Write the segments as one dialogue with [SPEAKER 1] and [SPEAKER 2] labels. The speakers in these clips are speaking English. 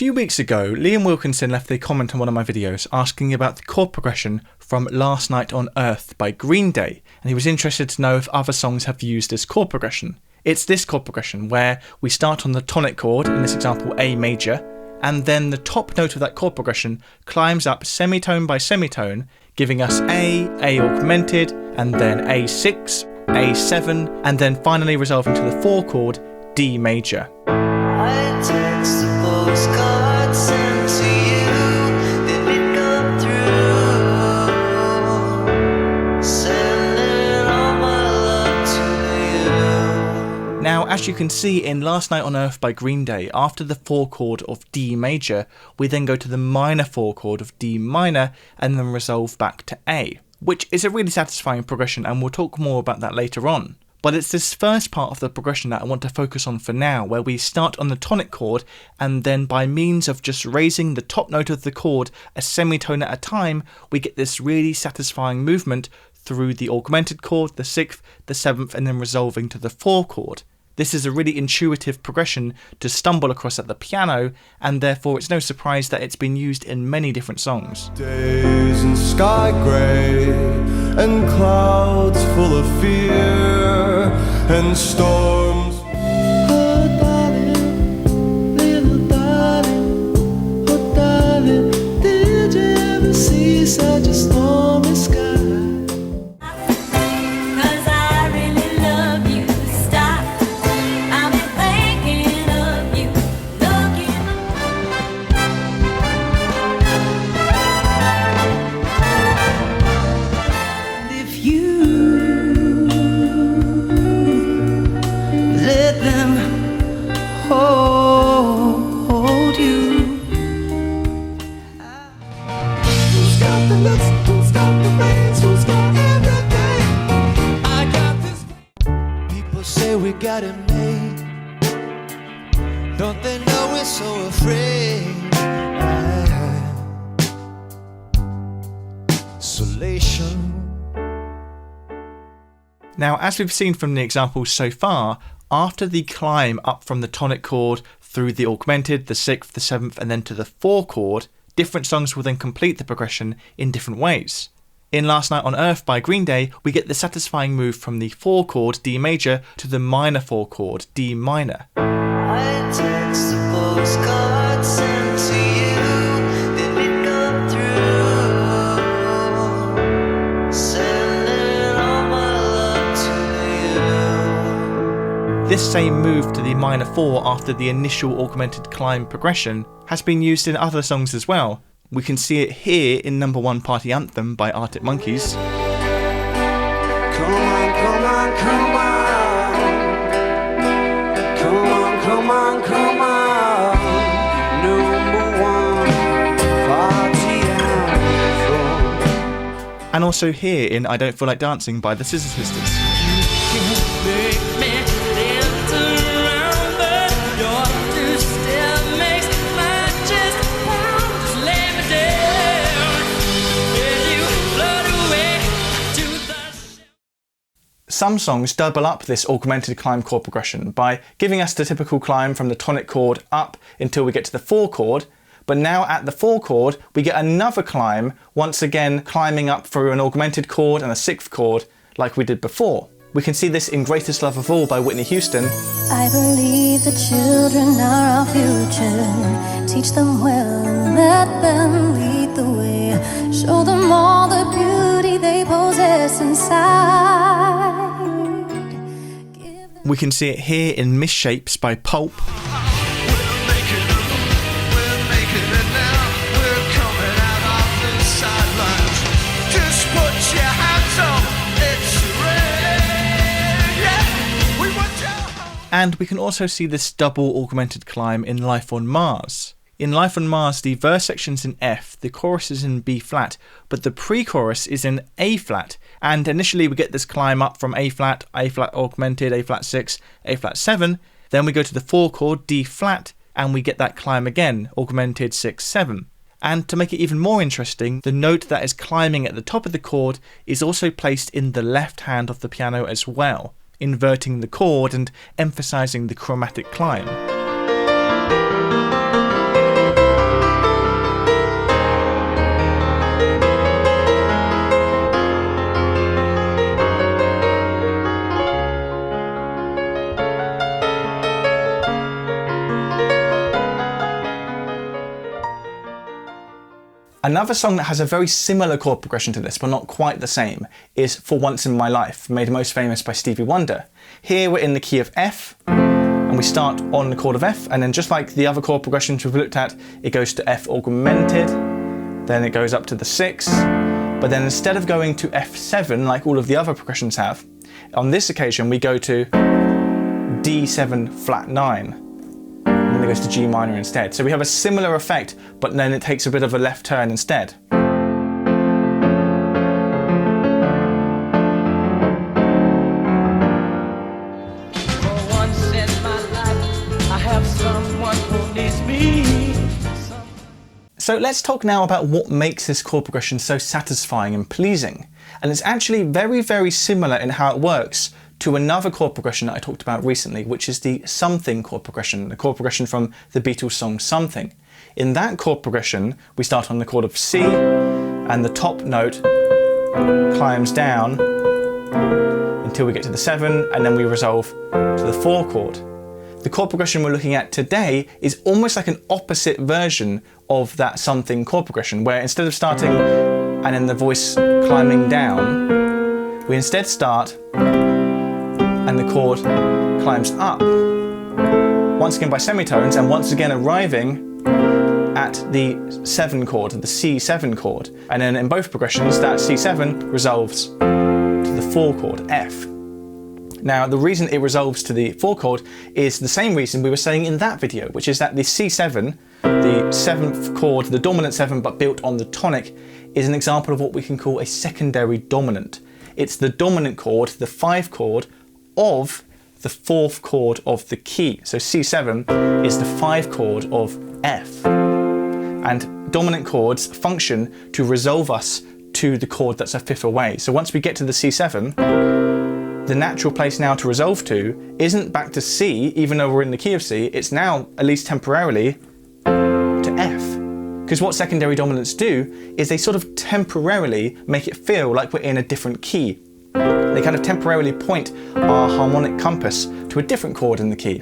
[SPEAKER 1] few weeks ago, Liam Wilkinson left a comment on one of my videos asking about the chord progression from Last Night on Earth by Green Day, and he was interested to know if other songs have used this chord progression. It's this chord progression where we start on the tonic chord, in this example A major, and then the top note of that chord progression climbs up semitone by semitone, giving us A augmented, and then A6, A7, and then finally resolving to the 4 chord D major.
[SPEAKER 2] I text the postcard sent to you, did it come through? Sending all my love to you.
[SPEAKER 1] Now, as you can see in Last Night on Earth by Green Day, after the 4 chord of D major, we then go to the minor 4 chord of D minor and then resolve back to A, which is a really satisfying progression, and we'll talk more about that later on. But it's this first part of the progression that I want to focus on for now, where we start on the tonic chord and then by means of just raising the top note of the chord a semitone at a time, we get this really satisfying movement through the augmented chord, the 6th, the 7th, and then resolving to the 4 chord. This is a really intuitive progression to stumble across at the piano, and therefore it's no surprise that it's been used in many different songs.
[SPEAKER 3] Days and sky grey and clouds full of fear and storms. Oh darling, little darling, oh darling, did you ever see such a stormy sky? Got it made. Don't they know we're so afraid? Isolation.
[SPEAKER 1] Now, as we've seen from the examples so far, after the climb up from the tonic chord through the augmented, the 6th, the 7th, and then to the 4 chord, different songs will then complete the progression in different ways. In Last Night on Earth by Green Day, we get the satisfying move from the 4 chord D major to the minor 4 chord D minor.
[SPEAKER 2] I text the postcard sent to you, did it come through? Sending all my love to you.
[SPEAKER 1] This same move to the minor 4 after the initial augmented climb progression has been used in other songs as well. We can see it here in Number 1 Party Anthem by Arctic Monkeys.
[SPEAKER 3] Come on, come on, come on. Come on, come on, come on. Number 1 Party Anthem.
[SPEAKER 1] And also here in I Don't Feel Like Dancing by the Scissor Sisters. Some songs double up this augmented climb chord progression by giving us the typical climb from the tonic chord up until we get to the 4 chord, but now at the 4 chord we get another climb, once again climbing up through an augmented chord and a 6th chord like we did before. We can see this in Greatest Love of All by Whitney Houston.
[SPEAKER 4] I believe the children are our future. Teach them well and let them lead the way. Show them all the beauty they possess inside.
[SPEAKER 1] We can see it here in Misshapes by Pulp. And we can also see this double augmented climb in Life on Mars. In Life on Mars, the verse section's in F, the chorus is in B flat, but the pre-chorus is in A flat. And initially we get this climb up from A flat augmented, A flat 6, A flat 7. Then we go to the 4 chord, D flat, and we get that climb again, augmented 6, 7. And to make it even more interesting, the note that is climbing at the top of the chord is also placed in the left hand of the piano as well, inverting the chord and emphasizing the chromatic climb. Another song that has a very similar chord progression to this, but not quite the same, is For Once in My Life, made most famous by Stevie Wonder. Here we're in the key of F, and we start on the chord of F, and then just like the other chord progressions we've looked at, it goes to F augmented, then it goes up to the 6, but then instead of going to F7 like all of the other progressions have, on this occasion we go to D7 flat 9. And then it goes to G minor instead. So we have a similar effect, but then it takes a bit of a left turn instead. So let's talk now about what makes this chord progression so satisfying and pleasing. And it's actually very, very similar in how it works to another chord progression that I talked about recently, which is the something chord progression, the chord progression from the Beatles song Something. In that chord progression, we start on the chord of C, and the top note climbs down until we get to the 7, and then we resolve to the 4 chord. The chord progression we're looking at today is almost like an opposite version of that something chord progression, where instead of starting and then the voice climbing down, we instead start and the chord climbs up, once again by semitones, and once again arriving at the 7 chord, the C7 chord. And then in both progressions, that C7 resolves to the 4 chord, F. Now, the reason it resolves to the 4 chord is the same reason we were saying in that video, which is that the C7, the 7th chord, the dominant 7 but built on the tonic, is an example of what we can call a secondary dominant. It's the dominant chord, the 5 chord, of the 4th chord of the key. So C7 is the 5 chord of F. And dominant chords function to resolve us to the chord that's a fifth away. So once we get to the C7, the natural place now to resolve to isn't back to C, even though we're in the key of C, it's now, at least temporarily, to F. Because what secondary dominants do is they sort of temporarily make it feel like we're in a different key. They kind of temporarily point our harmonic compass to a different chord in the key.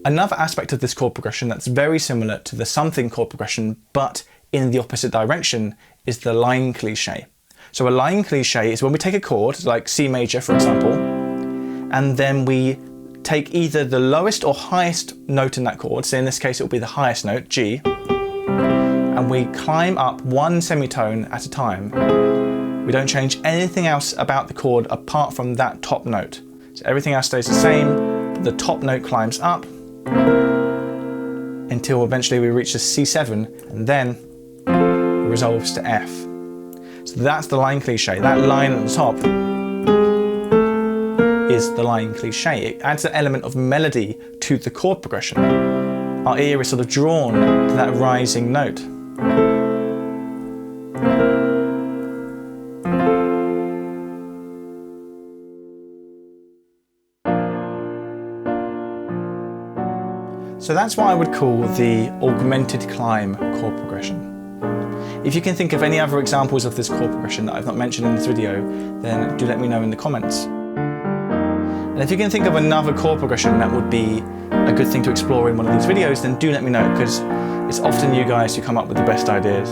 [SPEAKER 1] Another aspect of this chord progression that's very similar to the something chord progression, but in the opposite direction, is the line cliche. So a line cliche is when we take a chord, like C major for example, and then we take either the lowest or highest note in that chord, so in this case it will be the highest note, G, and we climb up one semitone at a time. We don't change anything else about the chord apart from that top note. So everything else stays the same, but the top note climbs up until eventually we reach the C7, and then it resolves to F. So that's the line cliche. That line at the top is the line cliche. It adds an element of melody to the chord progression. Our ear is sort of drawn to that rising note. So that's what I would call the augmented climb chord progression. If you can think of any other examples of this chord progression that I've not mentioned in this video, then do let me know in the comments. And if you can think of another chord progression that would be a good thing to explore in one of these videos, then do let me know, because it's often you guys who come up with the best ideas.